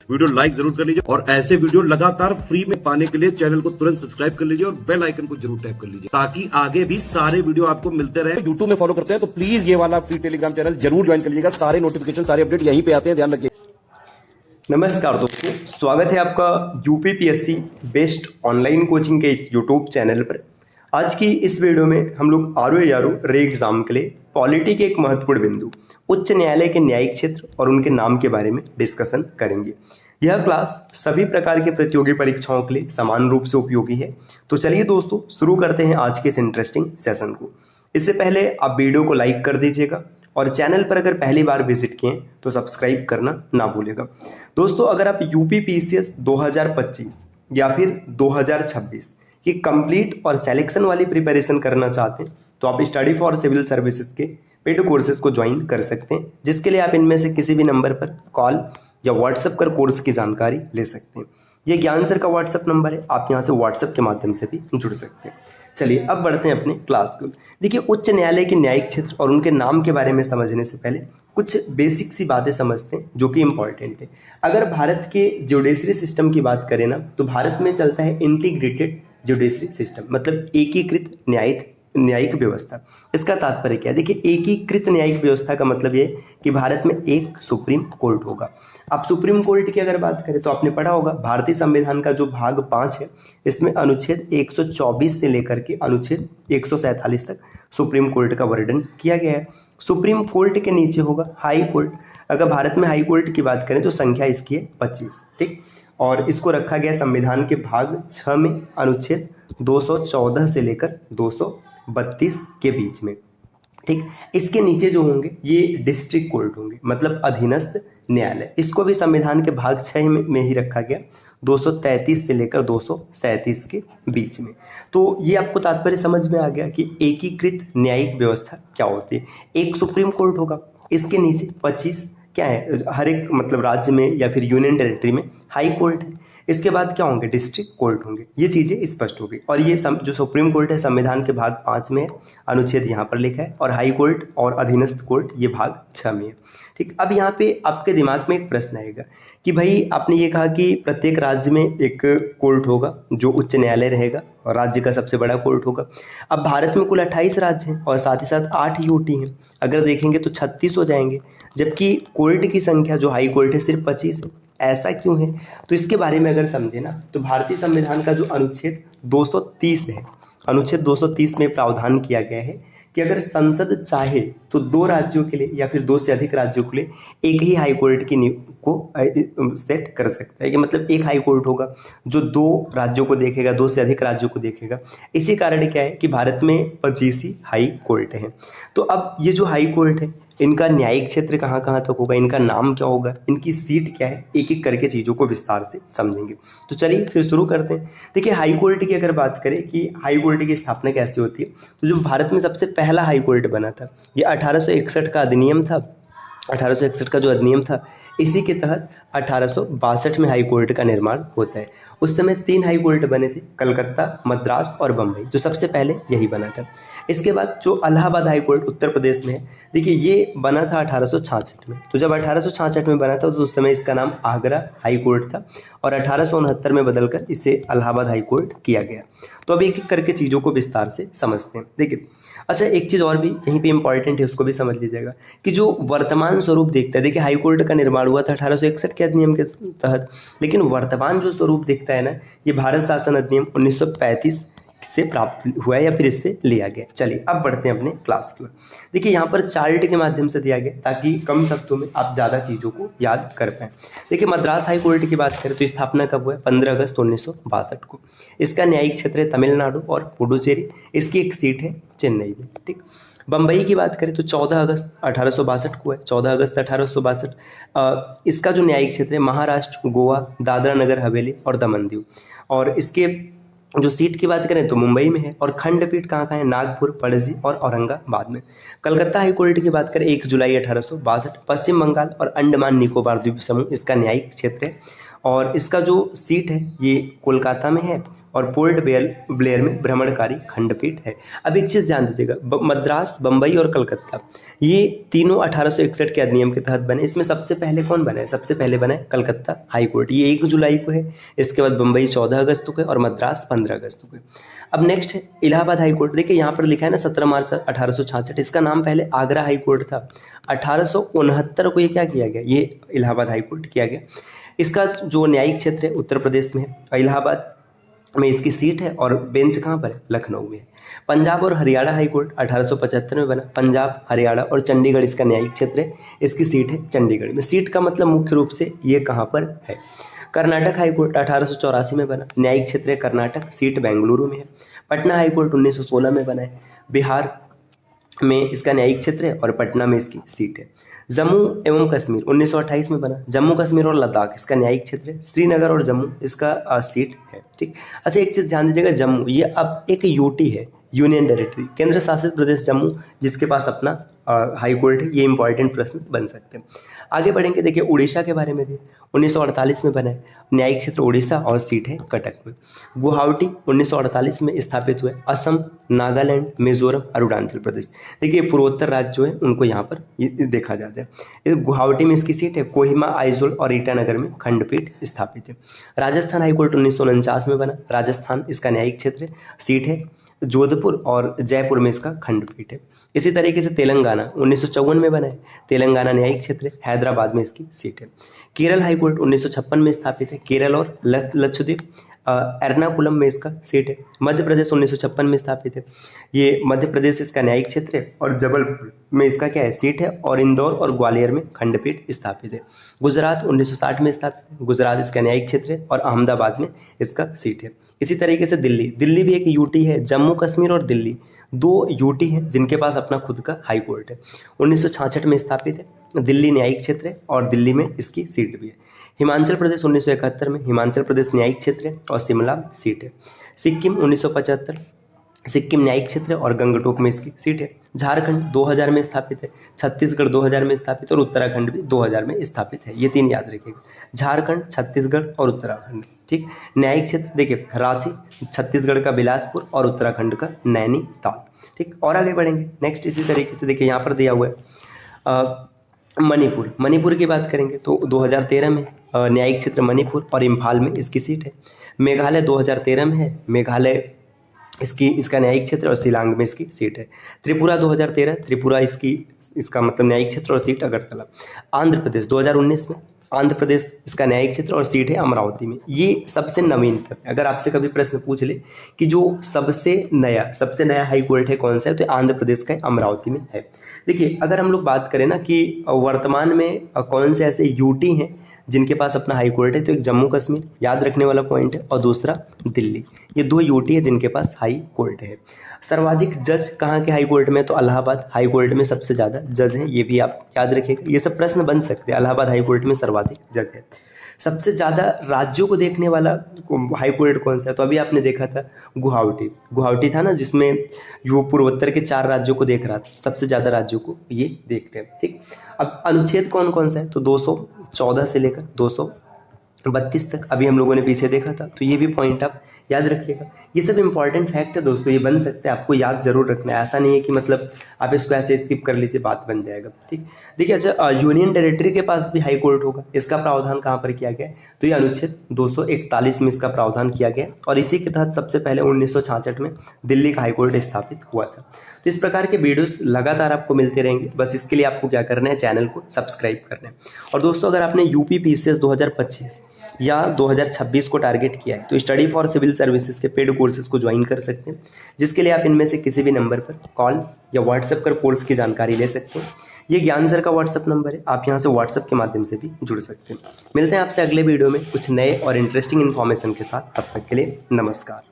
Video like जरूर कर लीजिए और ऐसे वीडियो लगातार फ्री में पाने के लिए चैनल को तुरंत सब्सक्राइब कर लीजिए और बेल आइकन को जरूर टैप कर लीजिए ताकि आगे भी सारे वीडियो आपको मिलते रहे। यूट्यूब में फॉलो करते हैं तो प्लीज ये वाला फ्री टेलीग्राम चैनल जरूर ज्वाइन कर लीजिएगा। सारे नोटिफिकेशन सारे अपडेट यहीं पे आते हैं, ध्यान रखिए। नमस्कार दोस्तों, स्वागत है आपका यूपीपीएससी बेस्ट ऑनलाइन कोचिंग के इस यूट्यूब चैनल पर। आज की इस वीडियो में हम लोग आरओ रे एग्जाम के लिए पॉलिटी के एक महत्वपूर्ण बिंदु उच्च न्यायालय के न्यायिक क्षेत्र और उनके नाम के बारे में डिस्कशन करेंगे। यह क्लास सभी प्रकार के प्रतियोगी परीक्षाओं के लिए समान रूप से उपयोगी है। तो चलिए दोस्तों, शुरू करते हैं आज के इस इंटरेस्टिंग सेशन को। इससे पहले आप वीडियो को लाइक कर दीजिएगा और चैनल पर अगर पहली बार विजिट किए तो सब्सक्राइब करना ना भूलिएगा। दोस्तों, अगर आप यूपीपीसीएस 2025 या फिर 2026 की कंप्लीट और सिलेक्शन वाली प्रिपरेशन करना चाहते हैं तो आप स्टडी फॉर सिविल सर्विसेज के पेड कोर्सेज को ज्वाइन कर सकते हैं, जिसके लिए आप इनमें से किसी भी नंबर पर कॉल या व्हाट्सएप कर कोर्स की जानकारी ले सकते हैं। ये ज्ञान सर का व्हाट्सएप नंबर है, आप यहाँ से व्हाट्सएप के माध्यम से भी जुड़ सकते हैं। चलिए अब बढ़ते हैं अपने क्लास को। देखिए, उच्च न्यायालय के न्यायिक क्षेत्र और उनके नाम के बारे में समझने से पहले कुछ बेसिक सी बातें समझते हैं जो कि इंपॉर्टेंट है। अगर भारत के जुडिशरी सिस्टम की बात करें ना, तो भारत में चलता है इंटीग्रेटेड जुडिशरी सिस्टम, मतलब एकीकृत न्यायिक व्यवस्था। इसका तात्पर्य क्या है? देखिए, एकीकृत न्यायिक व्यवस्था का मतलब ये कि भारत में एक सुप्रीम कोर्ट होगा। अब सुप्रीम कोर्ट की अगर बात करें तो आपने पढ़ा होगा भारतीय संविधान का जो भाग 5 है, इसमें अनुच्छेद 124 से लेकर के अनुच्छेद 147 तक सुप्रीम कोर्ट का वर्णन किया गया है। सुप्रीम कोर्ट के नीचे होगा हाई कोर्ट। अगर भारत में हाई कोर्ट की बात करें तो संख्या इसकी है 25, ठीक। और इसको रखा गया संविधान के भाग 6 में अनुच्छेद 214 से लेकर 232 के बीच में, ठीक। इसके नीचे जो होंगे ये डिस्ट्रिक्ट कोर्ट होंगे, मतलब अधीनस्थ न्यायालय। इसको भी संविधान के भाग 6 में ही रखा गया, 233 से लेकर 237 के बीच में। तो ये आपको तात्पर्य समझ में आ गया कि एकीकृत न्यायिक व्यवस्था क्या होती है। एक सुप्रीम कोर्ट होगा, इसके नीचे 25 क्या है, हर एक मतलब राज्य में या फिर यूनियन टेरिटरी में हाई कोर्ट है। इसके बाद क्या होंगे, डिस्ट्रिक्ट कोर्ट होंगे। ये चीज़ें स्पष्ट हो गई। और ये जो सुप्रीम कोर्ट है संविधान के भाग 5 में है, अनुच्छेद यहाँ पर लिखा है, और हाई कोर्ट और अधीनस्थ कोर्ट ये भाग 6 में है, ठीक। अब यहाँ पे आपके दिमाग में एक प्रश्न आएगा कि भाई आपने ये कहा कि प्रत्येक राज्य में एक कोर्ट होगा जो उच्च न्यायालय रहेगा और राज्य का सबसे बड़ा कोर्ट होगा। अब भारत में कुल 28 राज्य हैं और साथ ही साथ 8 यूटी हैं। अगर देखेंगे तो 36 हो जाएंगे, जबकि कोर्ट की संख्या जो हाई कोर्ट है सिर्फ 25 है। ऐसा क्यों है? तो इसके बारे में अगर समझे ना, तो भारतीय संविधान का जो अनुच्छेद 230 है, अनुच्छेद 230 में प्रावधान किया गया है कि अगर संसद चाहे तो 2 राज्यों के लिए या फिर 2 से अधिक राज्यों के लिए एक ही हाई कोर्ट की नींव को सेट कर सकता है। कि मतलब एक हाई कोर्ट होगा जो 2 राज्यों को देखेगा, 2 से अधिक राज्यों को देखेगा। इसी कारण क्या है कि भारत में 25 ही हाई कोर्ट हैं। तो अब ये जो हाई कोर्ट है, इनका न्यायिक क्षेत्र कहाँ कहाँ तक होगा, इनका नाम क्या होगा, इनकी सीट क्या है, एक एक करके चीज़ों को विस्तार से समझेंगे। तो चलिए फिर शुरू करते हैं। देखिए, हाई कोर्ट की अगर बात करें कि हाई कोर्ट की स्थापना कैसे होती है, तो जो भारत में सबसे पहला हाई कोर्ट बना था, ये 1861 का अधिनियम था। 1861 का जो अधिनियम था, इसी के तहत 1862 में हाई कोर्ट का निर्माण होता है। उस समय 3 हाई कोर्ट बने थे, कलकत्ता, मद्रास और बम्बई, जो सबसे पहले यही बना था। इसके बाद जो इलाहाबाद हाई कोर्ट उत्तर प्रदेश में है, देखिए ये बना था 1866 में। तो जब 1866 में बना था तो उस समय इसका नाम आगरा हाई कोर्ट था और 1869 में बदलकर इसे इलाहाबाद हाई कोर्ट किया गया। तो अब एक एक करके चीज़ों को विस्तार से समझते हैं। देखिए, अच्छा एक चीज़ और भी यहीं पे इंपॉर्टेंट है, उसको भी समझ लीजिएगा कि जो वर्तमान स्वरूप देखता है, देखिए हाई कोर्ट का निर्माण हुआ था 1861 के अधिनियम के तहत, लेकिन वर्तमान जो स्वरूप दिखता है ना, ये भारत शासन अधिनियम 1935 से प्राप्त हुआ है या फिर इससे लिया गया। चलिए अब बढ़ते हैं अपने क्लास की ओर। देखिए, यहाँ पर चार्ट के माध्यम से दिया गया ताकि कम शब्दों में आप ज़्यादा चीज़ों को याद कर पाएँ। देखिए, मद्रास हाई कोर्ट की बात करें तो स्थापना कब हुआ है? 15 अगस्त 1962 को। इसका न्यायिक क्षेत्र है तमिलनाडु और पुडुचेरी। इसकी एक सीट है चेन्नई में, ठीक। बम्बई की बात करें तो 14 अगस्त 1862 को है, 14 अगस्त 1862। इसका जो न्यायिक क्षेत्र है महाराष्ट्र, गोवा, दादरा नगर हवेली और दमन दीव। और इसके जो सीट की बात करें तो मुंबई में है। और खंडपीठ कहाँ कहाँ है? नागपुर, पणजी और औरंगाबाद में। कलकत्ता हाई कोर्ट की बात करें 1 जुलाई 1862। पश्चिम बंगाल और अंडमान निकोबार द्वीप समूह इसका न्यायिक क्षेत्र है। और इसका जो सीट है ये कोलकाता में है और पोर्ट ब्लेयर में भ्रमणकारी खंडपीठ है। अब एक चीज़ ध्यान दीजिएगा, मद्रास, बम्बई और कलकत्ता ये तीनों 1861 के अधिनियम के तहत बने। इसमें सबसे पहले कौन बना है? सबसे पहले बना है कलकत्ता हाई कोर्ट, ये 1 जुलाई को है। इसके बाद बम्बई 14 अगस्त को है और मद्रास 15 अगस्त को है। अब नेक्स्ट है इलाहाबाद हाई कोर्ट। देखिए यहाँ पर लिखा है ना 17 मार्च 1866, इसका नाम पहले आगरा हाई कोर्ट था। 1869 को ये क्या किया गया? ये इलाहाबाद हाई कोर्ट किया गया। इसका जो न्यायिक क्षेत्र है उत्तर प्रदेश में है, इलाहाबाद में इसकी सीट है और बेंच कहाँ पर है? लखनऊ में है। पंजाब और हरियाणा हाई कोर्ट 1875 में बना। पंजाब, हरियाणा और चंडीगढ़ इसका न्यायिक क्षेत्र है, इसकी सीट है चंडीगढ़ में। सीट का मतलब मुख्य रूप से ये कहाँ पर है? कर्नाटक हाई कोर्ट 1884 में बना, न्यायिक क्षेत्र है कर्नाटक, सीट बेंगलुरु में है। पटना हाई कोर्ट 1916 में बना है, बिहार में इसका न्यायिक क्षेत्र है और पटना में इसकी सीट है। जम्मू एवं कश्मीर 1928 में बना, जम्मू कश्मीर और लद्दाख इसका न्यायिक क्षेत्र है। श्रीनगर और जम्मू इसका सीट है। ठीक, अच्छा एक चीज़ ध्यान दीजिएगा, जम्मू ये अब एक यूटी है, यूनियन टेरिटरी, केंद्र शासित प्रदेश जम्मू, जिसके पास अपना हाई कोर्ट है। ये इंपॉर्टेंट प्रश्न बन सकते हैं। आगे बढ़ेंगे, देखिए उड़ीसा के बारे में भी 1948 में बना है, न्यायिक क्षेत्र उड़ीसा और सीट है कटक में। गुवाहाटी 1948 में स्थापित हुए, असम, नागालैंड, मिजोरम, अरुणाचल प्रदेश। देखिए पूर्वोत्तर राज्य जो है उनको यहाँ पर देखा जाता है। गुवाहाटी में इसकी सीट है, कोहिमा, आइजोल और ईटानगर में खंडपीठ स्थापित है। राजस्थान हाईकोर्ट 1949 में बना, राजस्थान इसका न्यायिक क्षेत्र है, सीट है जोधपुर और जयपुर में इसका खंडपीठ है। इसी तरीके से तेलंगाना 1954 में बना है, तेलंगाना न्यायिक क्षेत्र है, हैदराबाद में इसकी सीट है। केरल हाईकोर्ट 1956 में स्थापित है, केरल और लक्षद्वीप, एर्नाकुलम में इसका सीट है। मध्य प्रदेश 1956 में स्थापित है, ये मध्य प्रदेश इसका न्यायिक क्षेत्र है और जबलपुर में इसका क्या है? सीट है। और इंदौर और ग्वालियर में खंडपीठ स्थापित है। गुजरात 1960 में स्थापित है, गुजरात इसका न्यायिक क्षेत्र है और अहमदाबाद में इसका सीट है। इसी तरीके से दिल्ली भी एक यूटी है। जम्मू कश्मीर और दिल्ली 2 यूटी हैं जिनके पास अपना खुद का हाई कोर्ट है। 1966 में स्थापित है, दिल्ली न्यायिक क्षेत्र है और दिल्ली में इसकी सीट भी है। हिमाचल प्रदेश 1971 में, हिमाचल प्रदेश न्यायिक क्षेत्र है और शिमला सीट है। सिक्किम 1975, सिक्किम न्यायिक क्षेत्र है और गंगटोक में इसकी सीट है। झारखंड 2000 में स्थापित है, छत्तीसगढ़ 2000 में स्थापित और उत्तराखंड भी 2000 में स्थापित है। ये 3 याद रखिएगा, झारखंड, छत्तीसगढ़ और उत्तराखंड। ठीक, न्यायिक क्षेत्र देखिए रांची, छत्तीसगढ़ का बिलासपुर और उत्तराखंड का नैनीताल। ठीक, और आगे बढ़ेंगे नेक्स्ट इसी तरीके से देखिए यहाँ पर दिया हुआ है मणिपुर की बात करेंगे तो 2013 में न्यायिक क्षेत्र मणिपुर और इम्फाल में इसकी सीट है। मेघालय 2013 में है, मेघालय इसका न्यायिक क्षेत्र और शिलांग में इसकी सीट है। त्रिपुरा 2013, त्रिपुरा इसका मतलब न्यायिक क्षेत्र और सीट अगरतला। आंध्र प्रदेश 2019 में, आंध्र प्रदेश इसका न्यायिक क्षेत्र और सीट है अमरावती में। ये सबसे नवीनतम है। अगर आपसे कभी प्रश्न पूछ ले कि जो सबसे नया हाई कोर्ट है कौन सा है, तो आंध्र प्रदेश का अमरावती में है। देखिए अगर हम लोग बात करें ना कि वर्तमान में कौन से ऐसे यूटी हैं जिनके पास अपना हाई कोर्ट है, तो एक जम्मू कश्मीर याद रखने वाला पॉइंट है और दूसरा दिल्ली। ये 2 यूटी है जिनके पास हाई कोर्ट है। सर्वाधिक जज कहाँ के हाई कोर्ट में? तो इलाहाबाद हाई कोर्ट में सबसे ज़्यादा जज हैं, ये भी आप याद रखिएगा। ये सब प्रश्न बन सकते हैं। इलाहाबाद हाई कोर्ट में सर्वाधिक जज है। सबसे ज़्यादा राज्यों को देखने वाला हाई कोर्ट कौन सा है? तो अभी आपने देखा था गुवाहाटी था ना, जिसमें यू पूर्वोत्तर के 4 राज्यों को देख रहा था। सबसे ज़्यादा राज्यों को ये देखते हैं। ठीक, अब अनुच्छेद कौन कौन सा है? तो 214 से लेकर 232 तक अभी हम लोगों ने पीछे देखा था। तो ये भी पॉइंट आप याद रखिएगा। ये सब इंपॉर्टेंट फैक्ट है दोस्तों, ये बन सकते हैं, आपको याद जरूर रखना है। ऐसा नहीं है कि मतलब आप इसको ऐसे स्किप कर लीजिए, बात बन जाएगा। ठीक, देखिए अच्छा यूनियन टेरिटरी के पास भी हाई कोर्ट होगा। इसका प्रावधान कहाँ पर किया गया है? तो ये अनुच्छेद 241 में इसका प्रावधान किया गया और इसी के तहत सबसे पहले 1966 में दिल्ली का हाई कोर्ट स्थापित हुआ था। तो इस प्रकार के वीडियोस लगातार आपको मिलते रहेंगे। बस इसके लिए आपको क्या करना है, चैनल को सब्सक्राइब करना है। और दोस्तों अगर आपने यूपी पीसीएस 2025 या 2026 को टारगेट किया है तो स्टडी फॉर सिविल सर्विसेज के पेड कोर्सेज को ज्वाइन कर सकते हैं, जिसके लिए आप इनमें से किसी भी नंबर पर कॉल या व्हाट्सएप कर कोर्स की जानकारी ले सकते हैं। ये ज्ञान सर का व्हाट्सएप नंबर है, आप यहाँ से व्हाट्सएप के माध्यम से भी जुड़ सकते हैं। मिलते हैं आपसे अगले वीडियो में कुछ नए और इंटरेस्टिंग इन्फॉर्मेशन के साथ। तब तक के लिए नमस्कार।